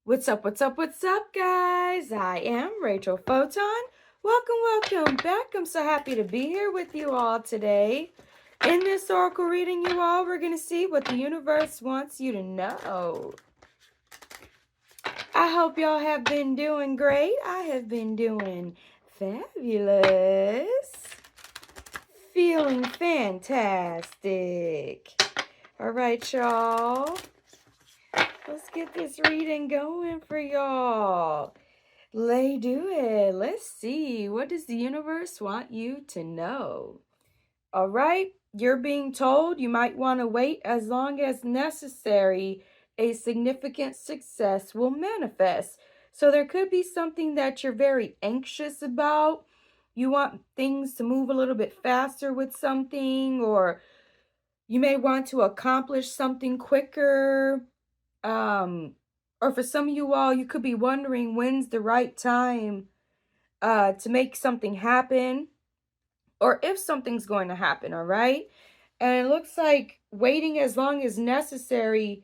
What's up, guys? I am Rachel Photon. Welcome back. I'm so happy to be here with you all today. In this oracle reading, you all, we're going to see what the universe wants you to know. I hope y'all have been doing great. I have been doing fabulous. Feeling fantastic. All right, y'all. Let's get this reading going for y'all. Do it. Let's see. What does the universe want you to know? All right. You're being told you might want to wait as long as necessary. A significant success will manifest. So there could be something that you're very anxious about. You want things to move a little bit faster with something, or you may want to accomplish something quicker. Or for some of you all, you could be wondering when's the right time to make something happen, or if something's going to happen, all right? And it looks like waiting as long as necessary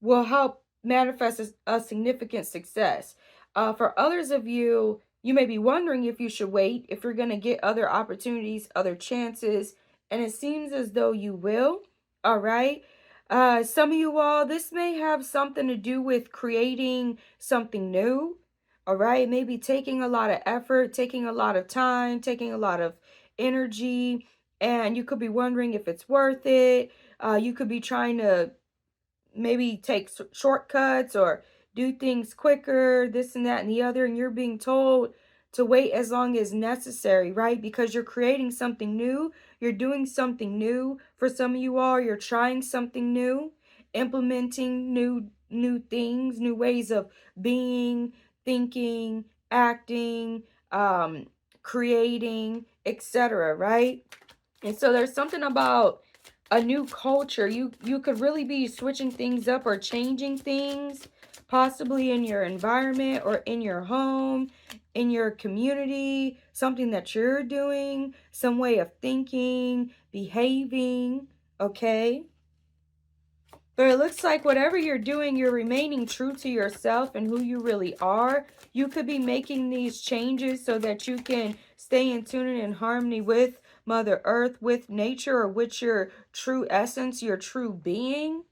will help manifest a significant success. For others of you, you may be wondering if you should wait, if you're going to get other opportunities, other chances, and it seems as though you will, all right? Some of you all, this may have something to do with creating something new, all right? Maybe taking a lot of effort, taking a lot of time, taking a lot of energy, and you could be wondering if it's worth it. You could be trying to maybe take shortcuts or do things quicker, this and that and the other, and you're being told to wait as long as necessary, right? Because you're creating something new, you're doing something new. For some of you all, you're trying something new, implementing new things, new ways of being, thinking, acting, creating, etc., right? And so there's something about a new culture. You could really be switching things up or changing things, possibly in your environment or in your home, in your community, something that you're doing, some way of thinking, behaving, okay? But it looks like whatever you're doing, you're remaining true to yourself and who you really are. You could be making these changes so that you can stay in tune and in harmony with Mother Earth, with nature, or with your true essence, your true being.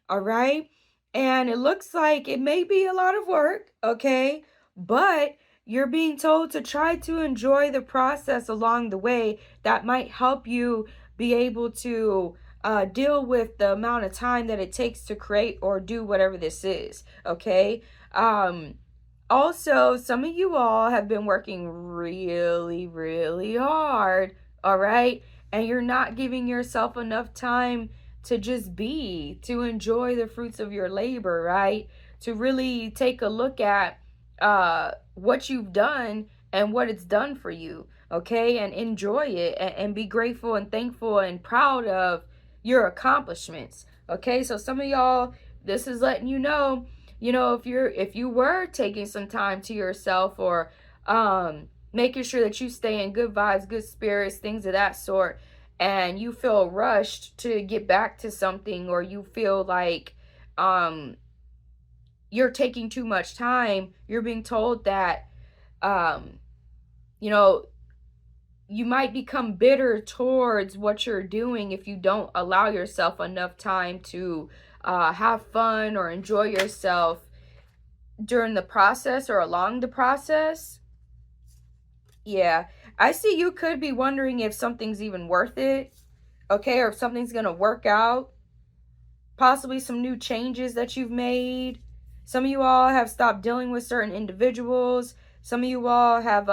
All right? And it looks like it may be a lot of work, okay? But you're being told to try to enjoy the process along the way. That might help you be able to deal with the amount of time that it takes to create or do whatever this is, okay? Also, some of you all have been working really, really hard, all right? And you're not giving yourself enough time to just be, to enjoy the fruits of your labor, right? To really take a look at what you've done and what it's done for you, okay? And enjoy it and be grateful and thankful and proud of your accomplishments, okay? So some of y'all, this is letting you know, if you were taking some time to yourself, or making sure that you stay in good vibes, good spirits, things of that sort, and you feel rushed to get back to something, or you feel like you're taking too much time, you're being told that you know, you might become bitter towards what you're doing if you don't allow yourself enough time to have fun or enjoy yourself during the process or along the process. Yeah, I see you could be wondering if something's even worth it, okay, or if something's gonna work out. Possibly some new changes that you've made. Some of you all have stopped dealing with certain individuals. Some of you all have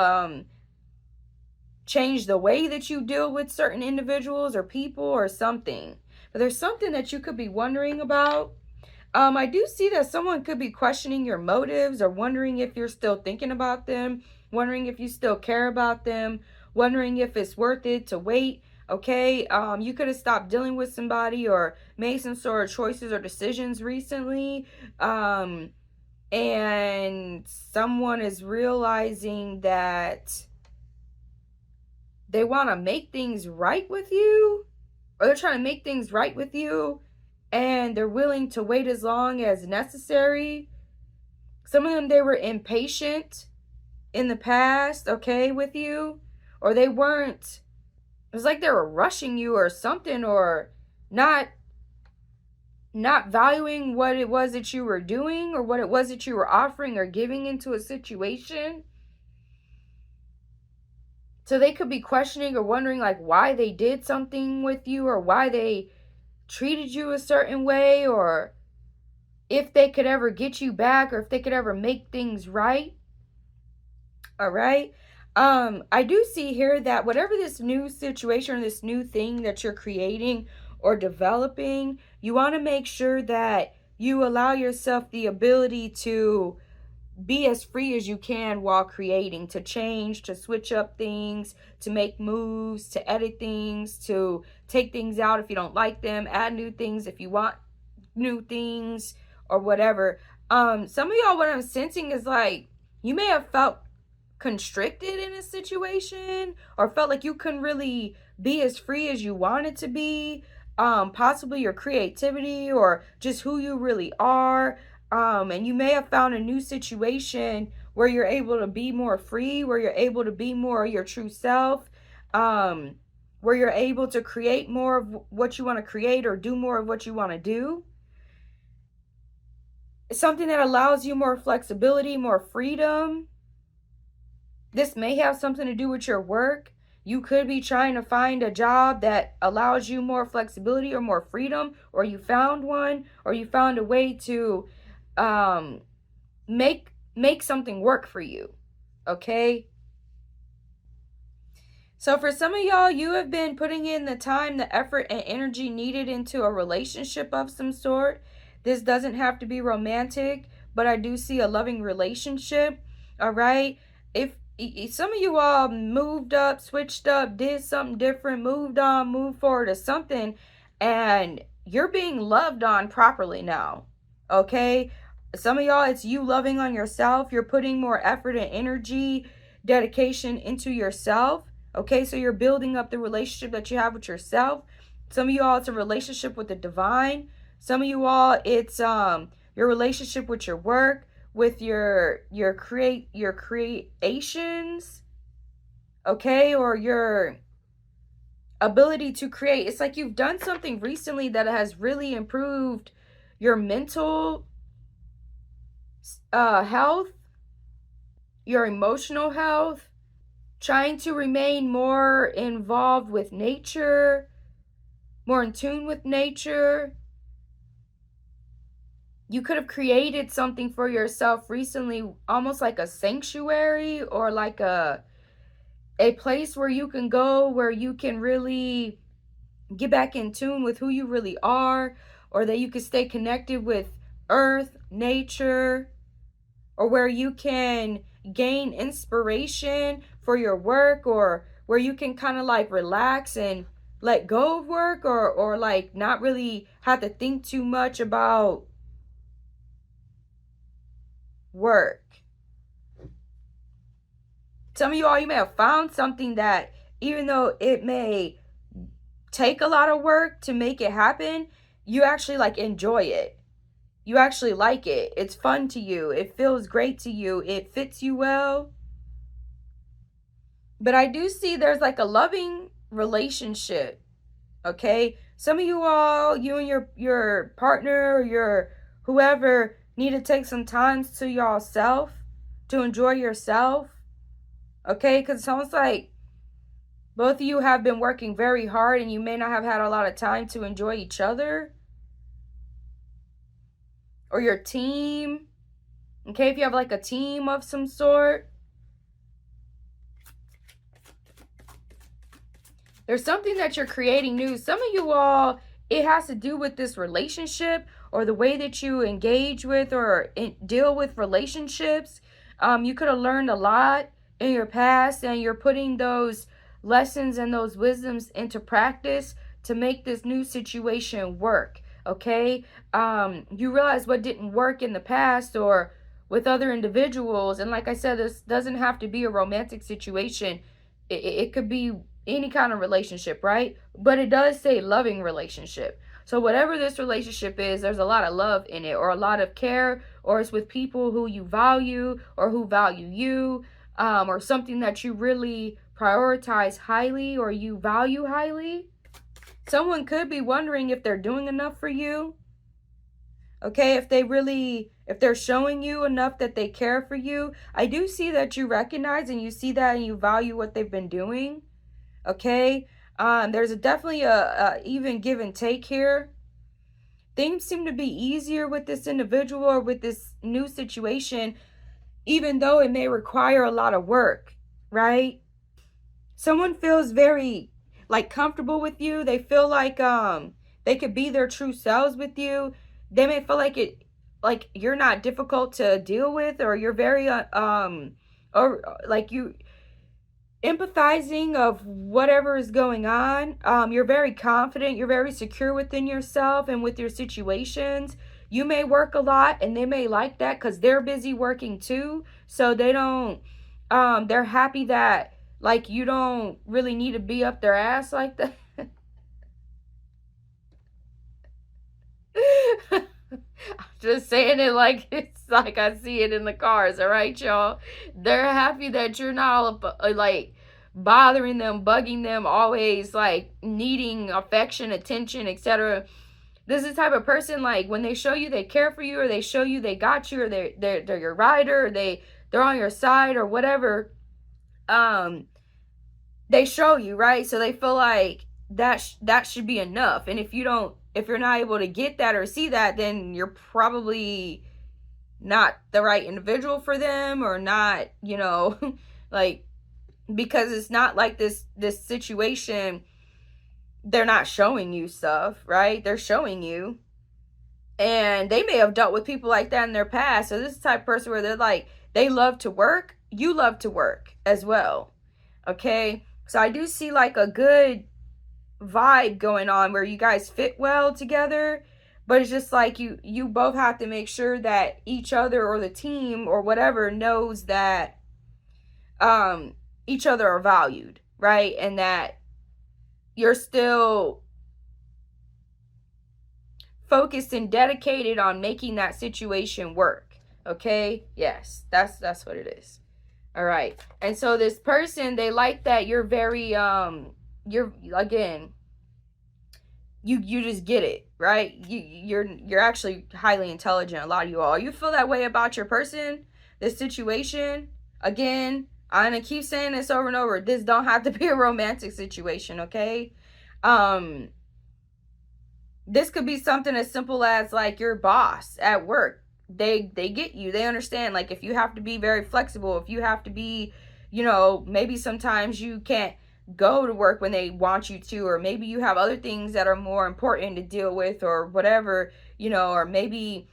changed the way that you deal with certain individuals or people or something. But there's something that you could be wondering about. I do see that someone could be questioning your motives, or wondering if you're still thinking about them, wondering if you still care about them, wondering if it's worth it to wait, okay? You could have stopped dealing with somebody or made some sort of choices or decisions recently, and someone is realizing that they want to make things right with you, or they're trying to make things right with you, and they're willing to wait as long as necessary. Some of them, they were impatient in the past, okay, with you. Or they weren't, it was like they were rushing you or something, or not valuing what it was that you were doing or what it was that you were offering or giving into a situation. So they could be questioning or wondering like why they did something with you, or why they treated you a certain way, or if they could ever get you back, or if they could ever make things right. All right. I do see here that whatever this new situation or this new thing that you're creating or developing, you want to make sure that you allow yourself the ability to be as free as you can while creating, to change, to switch up things, to make moves, to edit things, to take things out if you don't like them, add new things if you want new things, or whatever. Some of y'all, what I'm sensing is like you may have felt constricted in a situation, or felt like you couldn't really be as free as you wanted to be. Possibly your creativity or just who you really are. And you may have found a new situation where you're able to be more free, where you're able to be more your true self, where you're able to create more of what you want to create or do more of what you want to do. It's something that allows you more flexibility, more freedom. This may have something to do with your work. You could be trying to find a job that allows you more flexibility or more freedom, or you found one, or you found a way to make something work for you. Okay? So for some of y'all, you have been putting in the time, the effort, and energy needed into a relationship of some sort. This doesn't have to be romantic, but I do see a loving relationship. All right? If some of you all moved up, switched up, did something different, moved on, moved forward to something, and you're being loved on properly now. Okay? Some of y'all, it's you loving on yourself. You're putting more effort and energy, dedication into yourself. Okay? So you're building up the relationship that you have with yourself. Some of you all, it's a relationship with the divine. Some of you all, it's your relationship with your work, with your creations, okay, or your ability to create. It's like you've done something recently that has really improved your mental health, your emotional health, trying to remain more involved with nature, more in tune with nature. You could have created something for yourself recently, almost like a sanctuary, or like a place where you can go, where you can really get back in tune with who you really are, or that you can stay connected with earth, nature, or where you can gain inspiration for your work, or where you can kind of like relax and let go of work, or like not really have to think too much about work. Some of you all, you may have found something that, even though it may take a lot of work to make it happen, you actually like enjoy it. You actually like it. It's fun to you. It feels great to you. It fits you well. But I do see there's like a loving relationship. Okay? Some of you all, you and your partner, or your whoever, need to take some time to yourself, to enjoy yourself. Okay? Because it sounds like both of you have been working very hard, and you may not have had a lot of time to enjoy each other or your team. Okay? If you have like a team of some sort, there's something that you're creating new. Some of you all, it has to do with this relationship, or the way that you engage with or deal with relationships. You could have learned a lot in your past, and you're putting those lessons and those wisdoms into practice to make this new situation work. Okay? You realize what didn't work in the past, or with other individuals. And like I said, this doesn't have to be a romantic situation. It could be any kind of relationship, right? But it does say loving relationship. So whatever this relationship is, there's a lot of love in it, or a lot of care, or it's with people who you value or who value you, or something that you really prioritize highly or you value highly. Someone could be wondering if they're doing enough for you. Okay, if they're showing you enough that they care for you. I do see that you recognize and you see that and you value what they've been doing. Okay, there's definitely a even give and take here. Things seem to be easier with this individual or with this new situation, even though it may require a lot of work, right? Someone feels very like comfortable with you. They feel like they could be their true selves with you. They may feel like you're not difficult to deal with, or you're very or like you empathizing of whatever is going on. You're very confident. You're very secure within yourself and with your situations. You may work a lot and they may like that because they're busy working too. So they don't, they're happy that like you don't really need to be up their ass like that. I'm just saying it like it's like I see it in the cars, all right, y'all? They're happy that you're not like bothering them, bugging them, always like needing affection, attention, etc. This is the type of person, like when they show you they care for you, or they show you they got you, or they're your rider, or they're on your side or whatever. They show you, right? So they feel like that should be enough. And if you're not able to get that or see that, then you're probably not the right individual for them, or not, like, because it's not like this situation, they're not showing you stuff, right? They're showing you. And they may have dealt with people like that in their past. So this is the type of person where they're like, they love to work. You love to work as well. Okay? So I do see like a good vibe going on where you guys fit well together, but it's just like you both have to make sure that each other or the team or whatever knows that each other are valued, right? And that you're still focused and dedicated on making that situation work. Okay? Yes, that's what it is. All right. And so this person, they like that you're very you're again, you just get it, right? You're actually highly intelligent, a lot of you all. You feel that way about your person, this situation. Again, I'm gonna keep saying this over and over. This don't have to be a romantic situation, okay? This could be something as simple as like your boss at work. They get you. They understand, like, if you have to be very flexible, if you have to be, maybe sometimes you can't go to work when they want you to, or maybe you have other things that are more important to deal with, or whatever, or maybe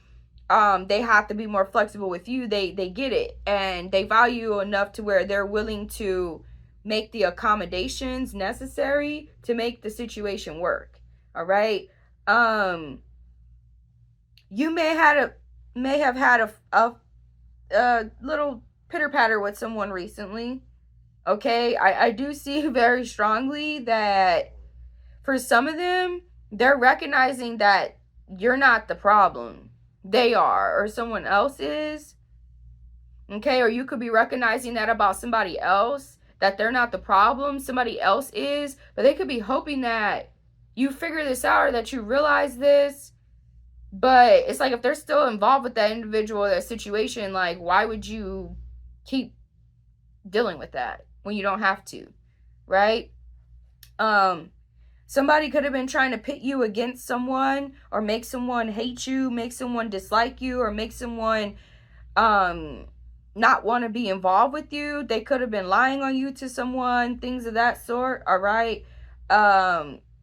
they have to be more flexible with you. They get it, and they value you enough to where they're willing to make the accommodations necessary to make the situation work. All right. You may have had a little pitter patter with someone recently. Okay, I do see very strongly that for some of them, they're recognizing that you're not the problem. They are, or someone else is. Okay, or you could be recognizing that about somebody else, that they're not the problem, somebody else is, but they could be hoping that you figure this out or that you realize this. But it's like, if they're still involved with that individual or that situation, like, why would you keep dealing with that when you don't have to, right? Somebody could have been trying to pit you against someone, or make someone hate you, make someone dislike you, or make someone not want to be involved with you. They could have been lying on you to someone, things of that sort. All right.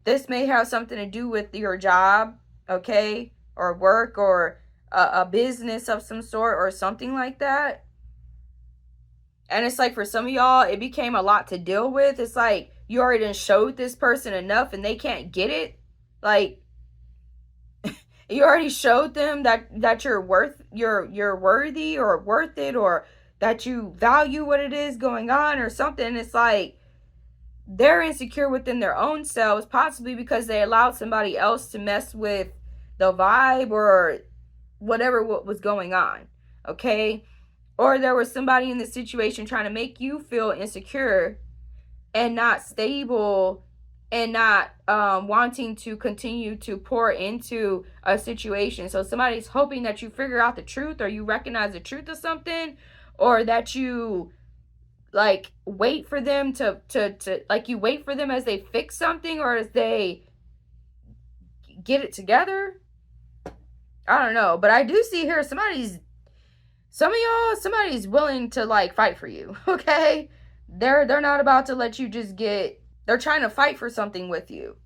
This may have something to do with your job, okay, or work, or a business of some sort, or something like that. And it's like, for some of y'all, it became a lot to deal with. It's like you already done showed this person enough and they can't get it. Like, you already showed them that you're worthy or worth it, or that you value what it is going on or something. It's like they're insecure within their own selves, possibly because they allowed somebody else to mess with the vibe, or whatever what was going on, okay? Or there was somebody in the situation trying to make you feel insecure and not stable and not wanting to continue to pour into a situation. So somebody's hoping that you figure out the truth, or you recognize the truth of something, or that you like wait for them to like, you wait for them as they fix something or as they get it together. I don't know, but I do see here somebody's willing to like fight for you, okay? They're not about to let you just get, they're trying to fight for something with you.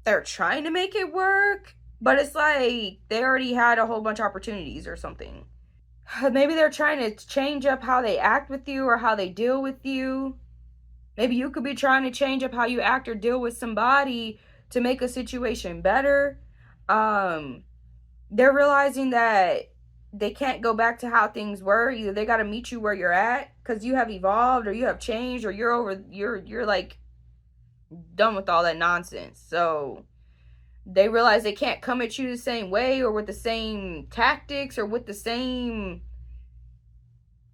They're trying to make it work, but it's like they already had a whole bunch of opportunities or something. Maybe they're trying to change up how they act with you or how they deal with you. Maybe you could be trying to change up how you act or deal with somebody to make a situation better. They're realizing that they can't go back to how things were. Either they got to meet you where you're at because you have evolved, or you have changed, or you're like done with all that nonsense. So they realize they can't come at you the same way, or with the same tactics, or with the same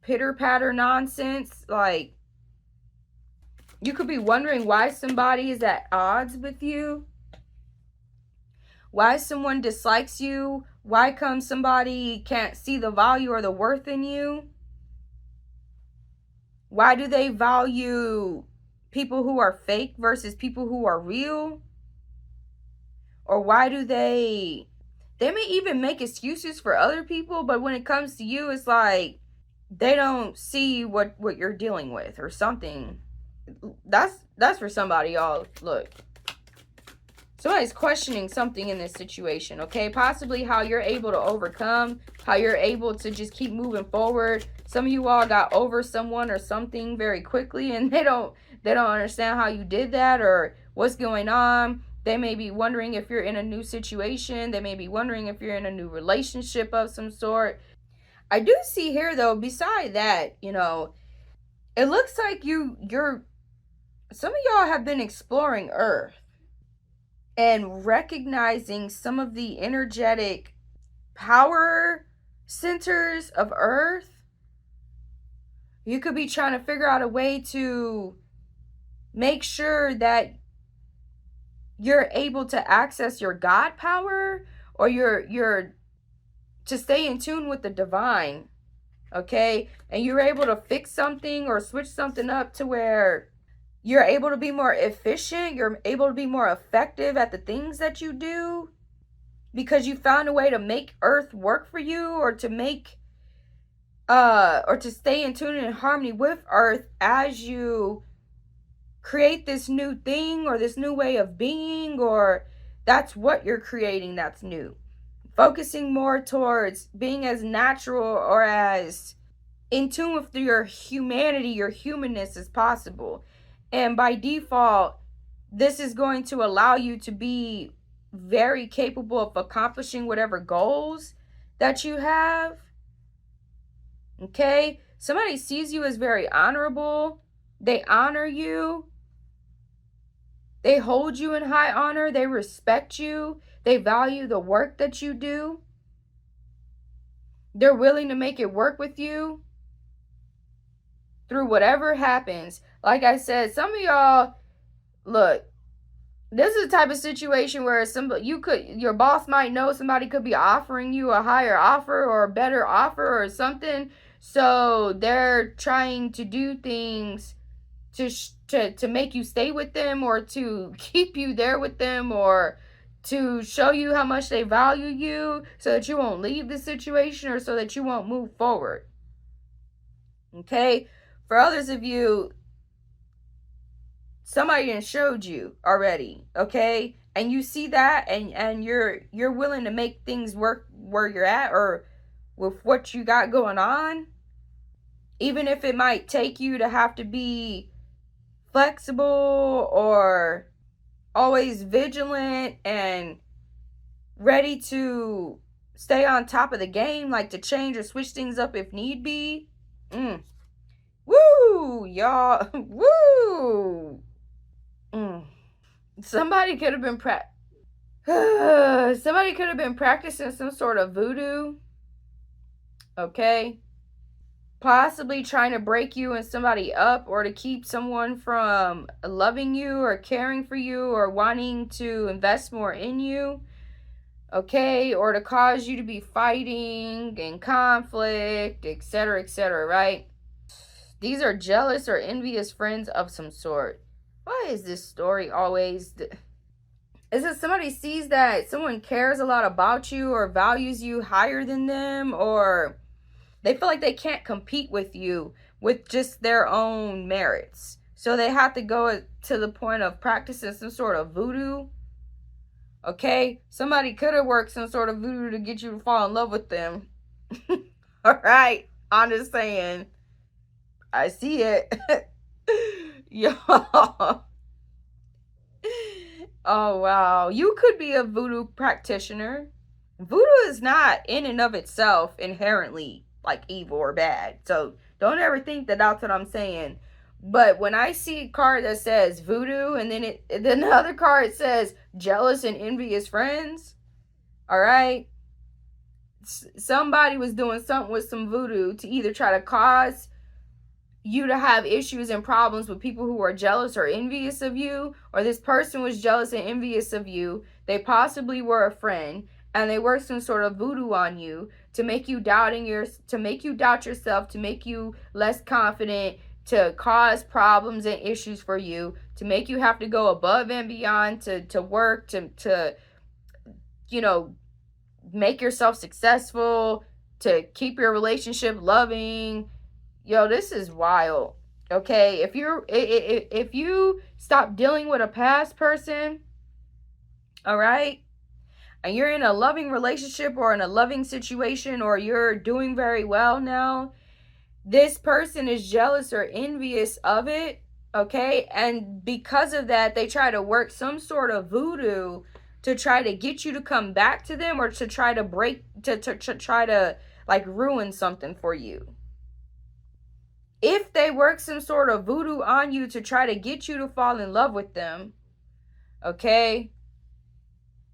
pitter patter nonsense. Like, you could be wondering why somebody is at odds with you, why someone dislikes you, why come somebody can't see the value or the worth in you. Why do they value people who are fake versus people who are real? Or why do they may even make excuses for other people, but when it comes to you, it's like they don't see what you're dealing with or something. That's for somebody, y'all. Look, somebody's questioning something in this situation, okay? Possibly how you're able to overcome, how you're able to just keep moving forward. Some of you all got over someone or something very quickly, and they don't understand how you did that or what's going on. They may be wondering if you're in a new situation. They may be wondering if you're in a new relationship of some sort. I do see here, though, beside that, you know, it looks like you're some of y'all have been exploring Earth and recognizing some of the energetic power centers of Earth. You could be trying to figure out a way to make sure that you're able to access your God power, or you're to stay in tune with the divine, okay? And you're able to fix something or switch something up to where you're able to be more efficient, you're able to be more effective at the things that you do, because you found a way to make Earth work for you, or to make or to stay in tune and in harmony with Earth as you create this new thing or this new way of being, or that's what you're creating that's new. Focusing more towards being as natural or as in tune with your humanity, your humanness as possible. And by default, this is going to allow you to be very capable of accomplishing whatever goals that you have. Okay? Somebody sees you as very honorable. They honor you. They hold you in high honor. They respect you. They value the work that you do. They're willing to make it work with you through whatever happens. Like I said, some of y'all, look, this is the type of situation where your boss might know somebody could be offering you a higher offer or a better offer or something. So they're trying to do things to make you stay with them, or to keep you there with them, or to show you how much they value you, so that you won't leave the situation, or so that you won't move forward. Okay? For others of you, somebody done showed you already, okay? And you see that, and you're willing to make things work where you're at, or with what you got going on, even if it might take you to have to be flexible or always vigilant and ready to stay on top of the game, like to change or switch things up if need be. Woo, y'all. Woo. Somebody could have been practicing some sort of voodoo. Okay? Possibly trying to break you and somebody up, or to keep someone from loving you or caring for you or wanting to invest more in you. Okay? Or to cause you to be fighting and conflict, etc., right? These are jealous or envious friends of some sort. Why is this story always... Is it somebody sees that someone cares a lot about you or values you higher than them, or they feel like they can't compete with you with just their own merits. So they have to go to the point of practicing some sort of voodoo. Okay? Somebody could have worked some sort of voodoo to get you to fall in love with them. All right? I'm just saying. I see it. Y'all. Oh, wow. You could be a voodoo practitioner. Voodoo is not in and of itself inherently like evil or bad. So don't ever think that that's what I'm saying. But when I see a card that says voodoo and then the other card says jealous and envious friends, all right, somebody was doing something with some voodoo to either try to cause you to have issues and problems with people who are jealous or envious of you, or this person was jealous and envious of you. They possibly were a friend, and they worked some sort of voodoo on you to make you doubt yourself, to make you less confident, to cause problems and issues for you, to make you have to go above and beyond to work, to you know, make yourself successful, to keep your relationship loving. Yo, this is wild. Okay, if you stop dealing with a past person, all right, and you're in a loving relationship or in a loving situation, or you're doing very well now, this person is jealous or envious of it. Okay, and because of that, they try to work some sort of voodoo to try to get you to come back to them, or to try to try to like ruin something for you. If they work some sort of voodoo on you to try to get you to fall in love with them, okay,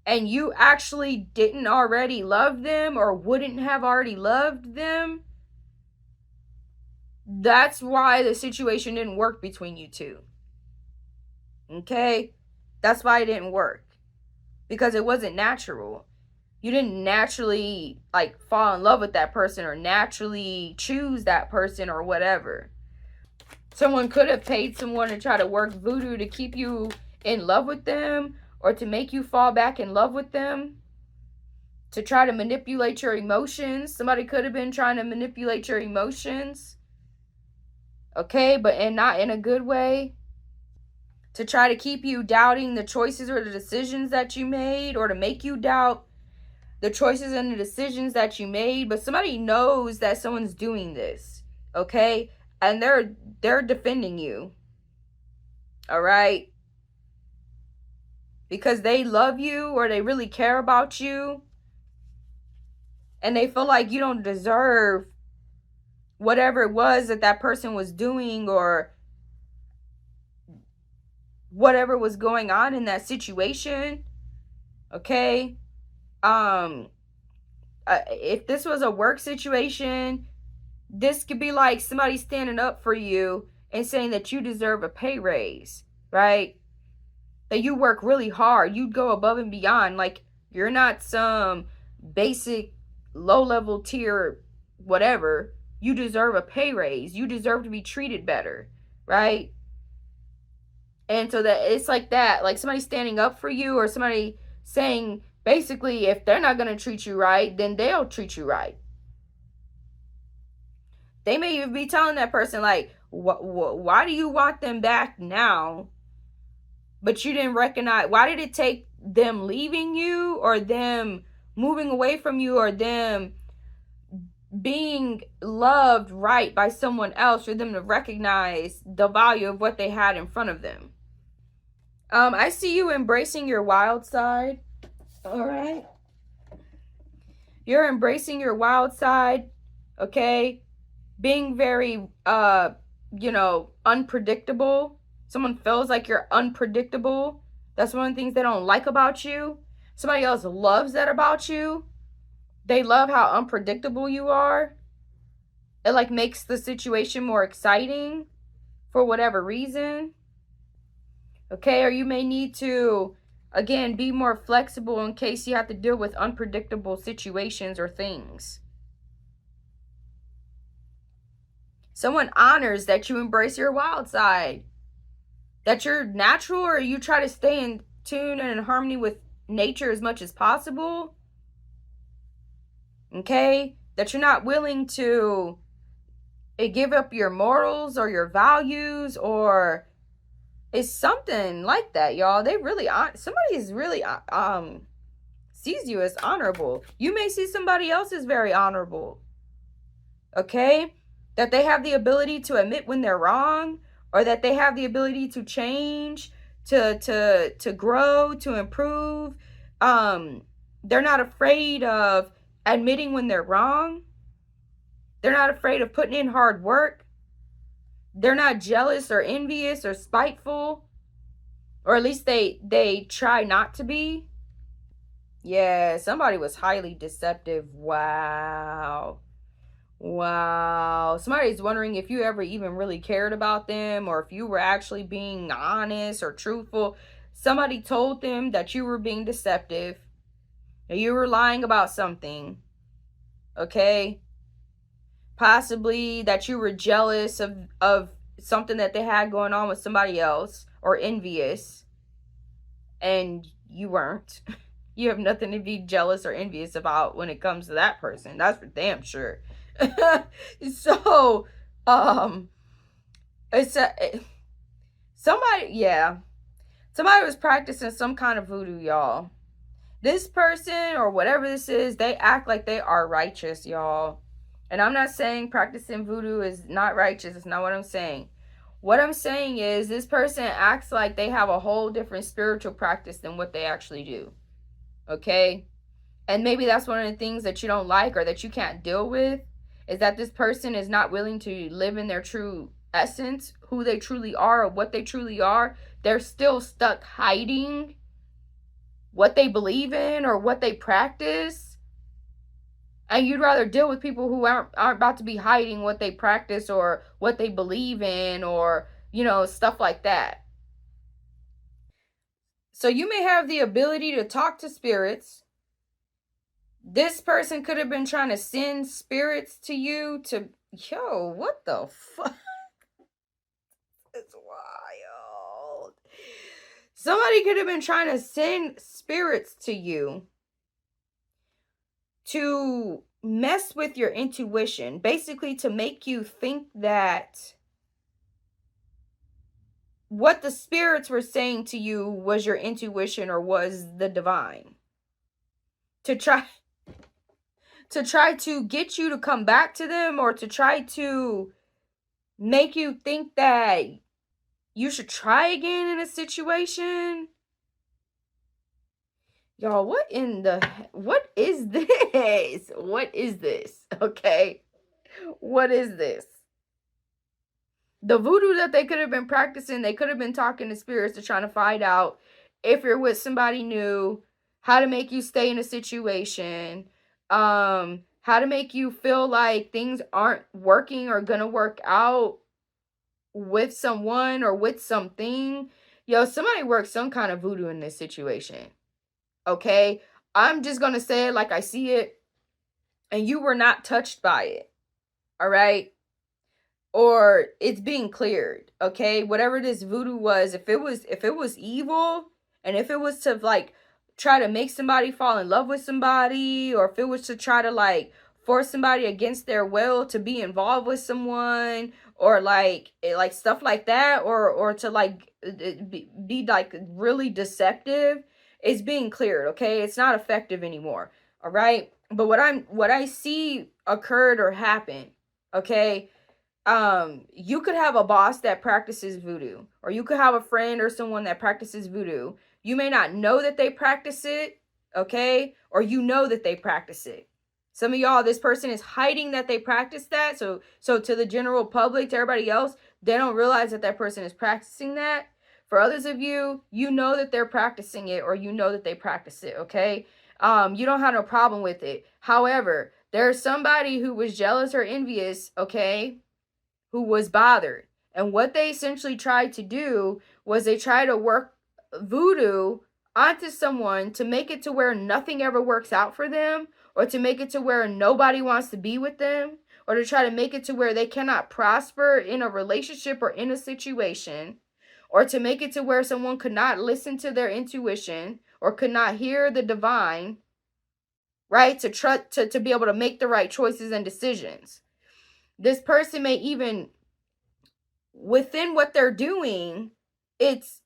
and you actually didn't already love them or wouldn't have already loved them, that's why the situation didn't work between you two. Okay? That's why it didn't work. Because it wasn't natural. You didn't naturally like fall in love with that person or naturally choose that person or whatever. Someone could have paid someone to try to work voodoo to keep you in love with them, or to make you fall back in love with them, to try to manipulate your emotions. Somebody could have been trying to manipulate your emotions. Okay, and not in a good way. To try to keep you doubting the choices or the decisions that you made, or to make you doubt the choices and the decisions that you made. But somebody knows that someone's doing this, okay? And they're defending you. All right? Because they love you, or they really care about you. And they feel like you don't deserve whatever it was that person was doing, or whatever was going on in that situation. Okay? If this was a work situation, this could be like somebody standing up for you and saying that you deserve a pay raise, right? That you work really hard, you go above and beyond. Like, you're not some basic low-level tier whatever. You deserve a pay raise. You deserve to be treated better, right? And so that it's like that, like somebody standing up for you, or somebody saying basically, if they're not going to treat you right, then they'll treat you right. They may even be telling that person like, why do you want them back now? But you didn't recognize, why did it take them leaving you, or them moving away from you, or them being loved right by someone else for them to recognize the value of what they had in front of them? I see you embracing your wild side. All right. You're embracing your wild side. Okay. Being very, unpredictable. Someone feels like you're unpredictable. That's one of the things they don't like about you. Somebody else loves that about you. They love how unpredictable you are. it like makes the situation more exciting for whatever reason. Okay, or you may need to, again, be more flexible in case you have to deal with unpredictable situations or things. Someone honors that you embrace your wild side, that you're natural, or you try to stay in tune and in harmony with nature as much as possible. Okay, that you're not willing to give up your morals or your values, or it's something like that, y'all. They really, somebody is really sees you as honorable. You may see somebody else as very honorable. Okay, that they have the ability to admit when they're wrong, or that they have the ability to change, to grow, to improve. They're not afraid of admitting when they're wrong. They're not afraid of putting in hard work. They're not jealous or envious or spiteful, or at least they try not to be. Yeah, somebody was highly deceptive. Wow. Wow. Somebody's wondering if you ever even really cared about them, or if you were actually being honest or truthful. Somebody told them that you were being deceptive, that you were lying about something. Okay? Possibly that you were jealous of something that they had going on with somebody else, or envious, and you weren't. You have nothing to be jealous or envious about when it comes to that person. That's for damn sure. So, it's somebody, yeah. Somebody was practicing some kind of voodoo, y'all. This person, or whatever this is, they act like they are righteous, y'all. And I'm not saying practicing voodoo is not righteous. It's not what I'm saying. What I'm saying is this person acts like they have a whole different spiritual practice than what they actually do. Okay? And maybe that's one of the things that you don't like, or that you can't deal with, is that this person is not willing to live in their true essence, who they truly are, or what they truly are. They're still stuck hiding what they believe in or what they practice. And you'd rather deal with people who aren't about to be hiding what they practice or what they believe in, or, you know, stuff like that. So you may have the ability to talk to spirits. This person could have been trying to send spirits to you to, yo, what the fuck? It's wild. Somebody could have been trying to send spirits to you to mess with your intuition, basically to make you think that what the spirits were saying to you was your intuition or was the divine. To try to get you to come back to them, or to try to make you think that you should try again in a situation. Y'all, what is this? What is this? Okay. What is this? The voodoo that they could have been practicing, they could have been talking to spirits to try to find out if you're with somebody new, how to make you stay in a situation, how to make you feel like things aren't working or gonna work out with someone or with something. Yo, somebody worked some kind of voodoo in this situation. Okay? I'm just gonna say it like I see it, and you were not touched by it. All right? Or it's being cleared. Okay? Whatever this voodoo was, if it was evil, and if it was to like try to make somebody fall in love with somebody, or if it was to try to like force somebody against their will to be involved with someone, or like stuff like that, or to like be like really deceptive, it's being cleared. Okay, it's not effective anymore. All right, but what I see occurred or happened. Okay, you could have a boss that practices voodoo, or you could have a friend or someone that practices voodoo. You may not know that they practice it, okay, or you know that they practice it. Some of y'all, this person is hiding that they practice that. So to the general public, to everybody else, they don't realize that that person is practicing that. For others of you, you know that they're practicing it, or you know that they practice it, okay? You don't have no problem with it. However, There's somebody who was jealous or envious, okay, who was bothered. And what they essentially tried to do was they tried to work voodoo onto someone to make it to where nothing ever works out for them, or to make it to where nobody wants to be with them, or to try to make it to where they cannot prosper in a relationship or in a situation, or to make it to where someone could not listen to their intuition or could not hear the divine, right? To be able to make the right choices and decisions. This person may even, within what they're doing, it's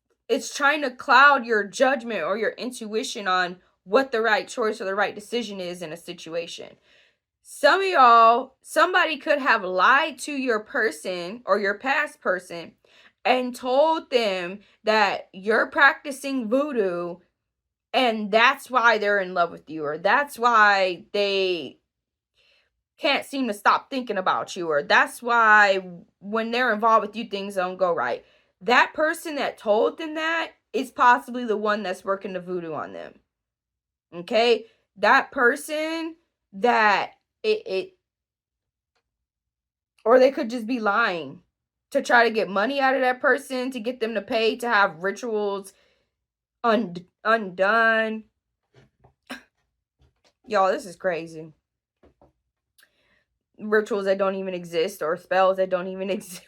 trying to cloud your judgment or your intuition on what the right choice or the right decision is in a situation. Some of y'all, somebody could have lied to your person or your past person and told them that you're practicing voodoo and that's why they're in love with you, or that's why they can't seem to stop thinking about you, or that's why when they're involved with you, things don't go right. That person that told them that is possibly the one that's working the voodoo on them. Okay? That person that or they could just be lying to try to get money out of that person, to get them to pay, to have rituals undone. Y'all, this is crazy. Rituals that don't even exist, or spells that don't even exist.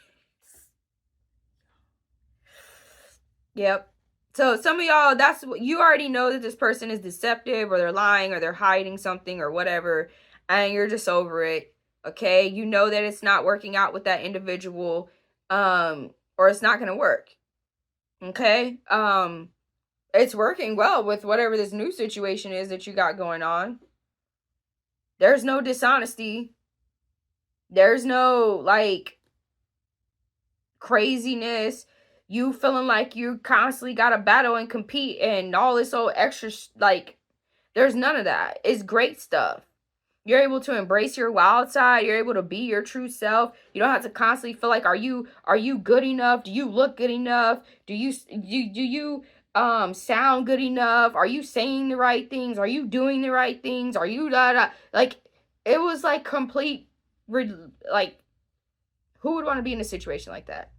Yep. So some of y'all, that's what you already know, that this person is deceptive, or they're lying, or they're hiding something or whatever, and you're just over it. Okay? You know that it's not working out with that individual, or it's not going to work. Okay? It's working well with whatever this new situation is that you got going on. There's no dishonesty. There's no, like, craziness. You feeling like you constantly got to battle and compete and all this old extra, like, there's none of that. It's great stuff. You're able to embrace your wild side. You're able to be your true self. You don't have to constantly feel like, are you good enough? Do you look good enough? Do you sound good enough? Are you saying the right things? Are you doing the right things? Are you like, it was like complete, like, who would want to be in a situation like that?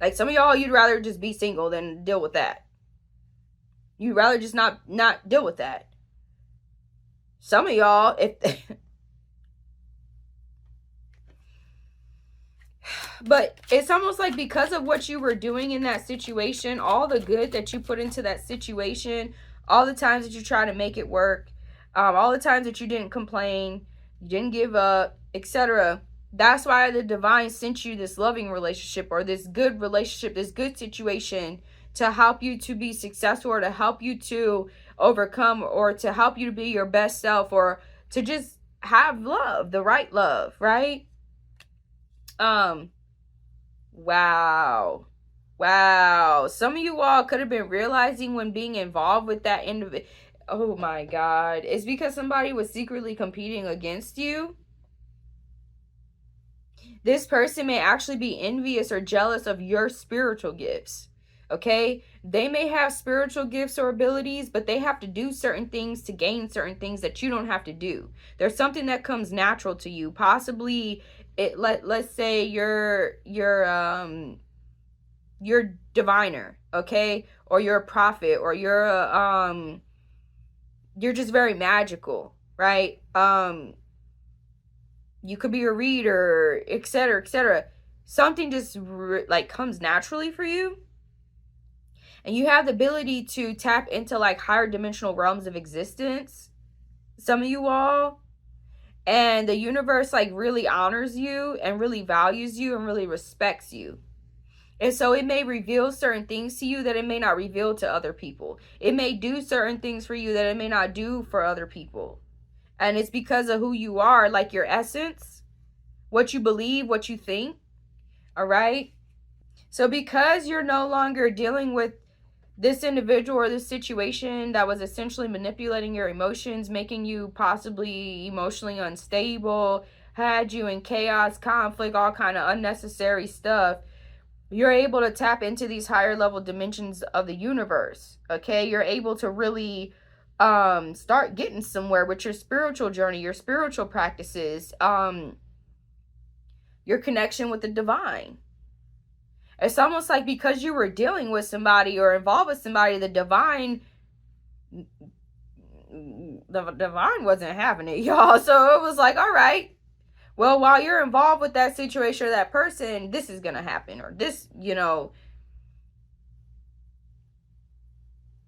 Like, some of y'all, you'd rather just be single than deal with that. You'd rather just not deal with that. Some of y'all, but it's almost like because of what you were doing in that situation, all the good that you put into that situation, all the times that you try to make it work, all the times that you didn't complain, you didn't give up, etc. That's why the divine sent you this loving relationship, or this good relationship, this good situation, to help you to be successful, or to help you to overcome, or to help you to be your best self, or to just have love, the right love, right? Wow. Some of you all could have been realizing when being involved with that individual, oh my God, it's because somebody was secretly competing against you. This person may actually be envious or jealous of your spiritual gifts. Okay? They may have spiritual gifts or abilities, but they have to do certain things to gain certain things that you don't have to do. There's something that comes natural to you. Possibly let's say you're diviner, okay? Or you're a prophet, or you're just very magical, right? You could be a reader, etc., etc. Something just like comes naturally for you. And you have the ability to tap into like higher dimensional realms of existence. Some of you all. And the universe like really honors you and really values you and really respects you. And so it may reveal certain things to you that it may not reveal to other people. It may do certain things for you that it may not do for other people. And it's because of who you are, like your essence, what you believe, what you think. All right? So because you're no longer dealing with this individual or this situation that was essentially manipulating your emotions, making you possibly emotionally unstable, had you in chaos, conflict, all kind of unnecessary stuff, you're able to tap into these higher level dimensions of the universe. Okay? You're able to really start getting somewhere with your spiritual journey, your spiritual practices, your connection with the divine. It's almost like because you were dealing with somebody or involved with somebody, the divine wasn't having it, y'all. So it was like, all right, well, while you're involved with that situation or that person, this is gonna happen, or this,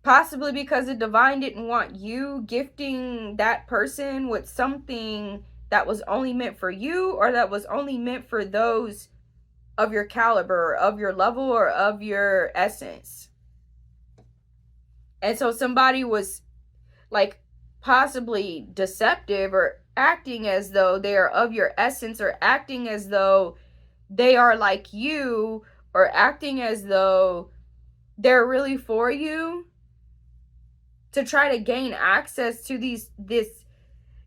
possibly because the divine didn't want you gifting that person with something that was only meant for you, or that was only meant for those of your caliber, of your level, or of your essence. And so somebody was like possibly deceptive, or acting as though they are of your essence, or acting as though they are like you, or acting as though they're really for you, to try to gain access to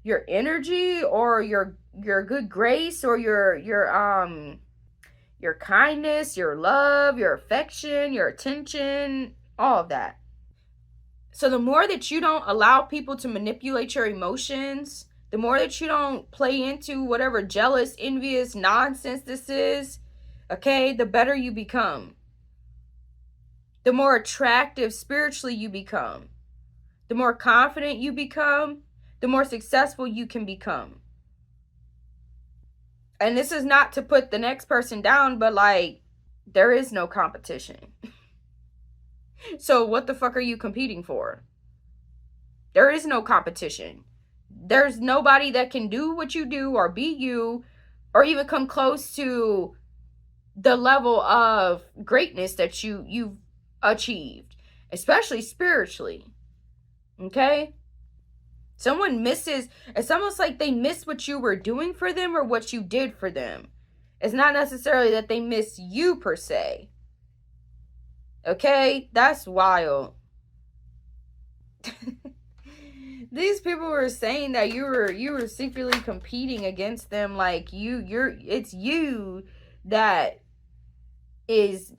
your energy, or your good grace, or your kindness, your love, your affection, your attention, all of that. So the more that you don't allow people to manipulate your emotions, the more that you don't play into whatever jealous, envious nonsense this is, okay, the better you become. The more attractive spiritually you become. The more confident you become, the more successful you can become. And this is not to put the next person down, but like, there is no competition. So what the fuck are you competing for? There is no competition. There's nobody that can do what you do, or be you, or even come close to the level of greatness that you've achieved, especially spiritually. Okay? Someone misses, it's almost like they miss what you were doing for them, or what you did for them. It's not necessarily that they miss you per se. Okay? That's wild. These people were saying that you were secretly competing against them, like it's you that is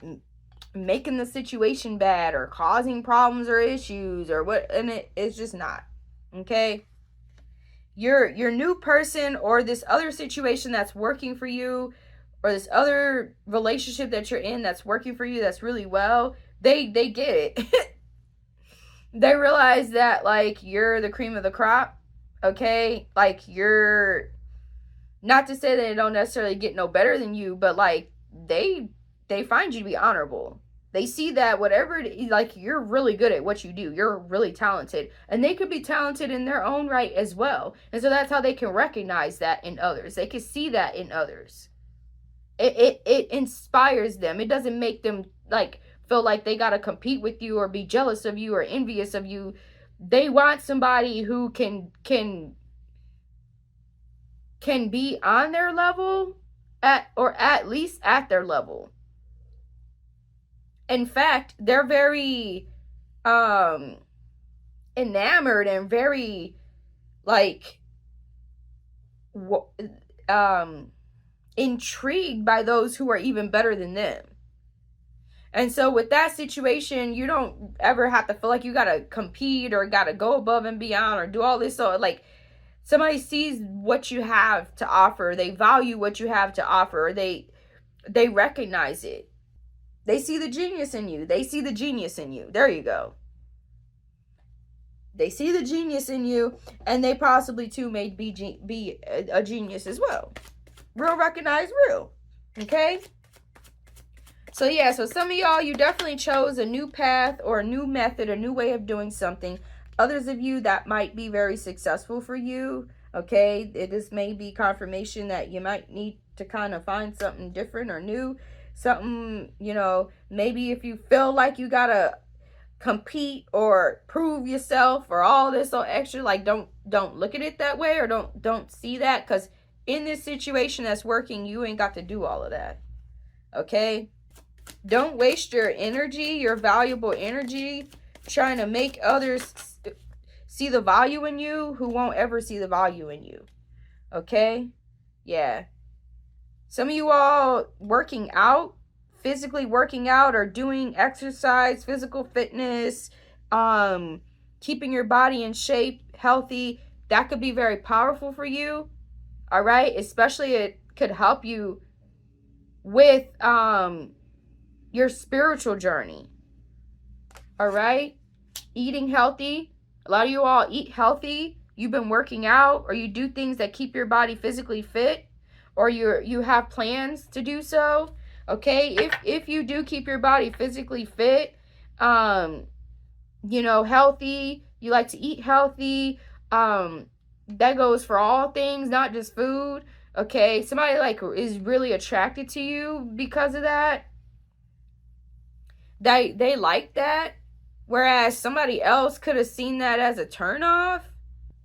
making the situation bad, or causing problems or issues, or what, and it's just not. Okay? Your new person, or this other situation that's working for you, or this other relationship that you're in that's working for you, that's really well, they get it. They realize that, like, you're the cream of the crop. Okay? Like, you're, not to say that they don't necessarily get no better than you, but like, they find you to be honorable. They see that whatever it is, like, you're really good at what you do. You're really talented. And they could be talented in their own right as well. And so that's how they can recognize that in others. They can see that in others. It inspires them. It doesn't make them, like, feel like they got to compete with you, or be jealous of you, or envious of you. They want somebody who can be on their level, or at least at their level. In fact, they're very enamored and very, like, intrigued by those who are even better than them. And so with that situation, you don't ever have to feel like you gotta compete, or gotta go above and beyond, or do all this. So like, somebody sees what you have to offer, they value what you have to offer, they recognize it. They see the genius in you. They see the genius in you. There you go. They see the genius in you, and they possibly too may be a genius as well. Real recognize real. Okay? So yeah, so some of y'all, you definitely chose a new path, or a new method, a new way of doing something. Others of you, that might be very successful for you. Okay? This may be confirmation that you might need to kind of find something different or new. Something, maybe if you feel like you gotta compete or prove yourself or all this or extra, like, don't look at it that way, or don't see that, because in this situation that's working, you ain't got to do all of that. Okay? Don't waste your energy, your valuable energy, trying to make others see the value in you who won't ever see the value in you. Okay? Yeah. Some of you all working out, physically working out, or doing exercise, physical fitness, keeping your body in shape, healthy, that could be very powerful for you. All right, especially it could help you with your spiritual journey. All right, eating healthy. A lot of you all eat healthy. You've been working out, or you do things that keep your body physically fit, or you have plans to do so. Okay, if you do keep your body physically fit, you know, healthy, you like to eat healthy, that goes for all things, not just food. Okay, somebody like is really attracted to you because of that. They like that, whereas somebody else could have seen that as a turnoff.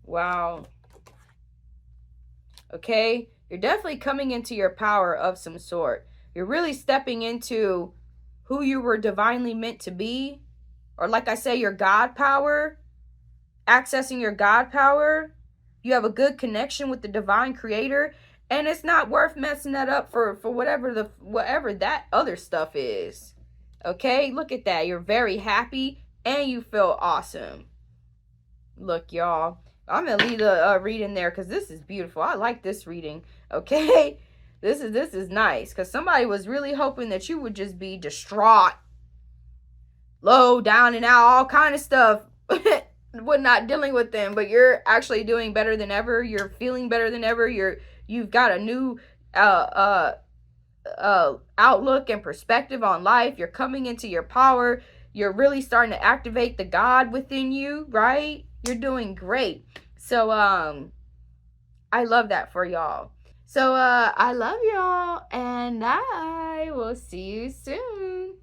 Wow. Okay, you're definitely coming into your power of some sort. You're really stepping into who you were divinely meant to be, or like I say, your God power, accessing your God power. You have a good connection with the divine creator, and it's not worth messing that up for whatever that other stuff is. Okay, look at that. You're very happy and you feel awesome. Look, y'all, I'm gonna leave the reading there because this is beautiful. I like this reading. Okay, this is nice because somebody was really hoping that you would just be distraught, low, down and out, all kind of stuff. We're not dealing with them, but you're actually doing better than ever. You're feeling better than ever. You've got a new outlook and perspective on life. You're coming into your power. You're really starting to activate the God within you, right? You're doing great. So I love that for y'all. So I love y'all, and I will see you soon.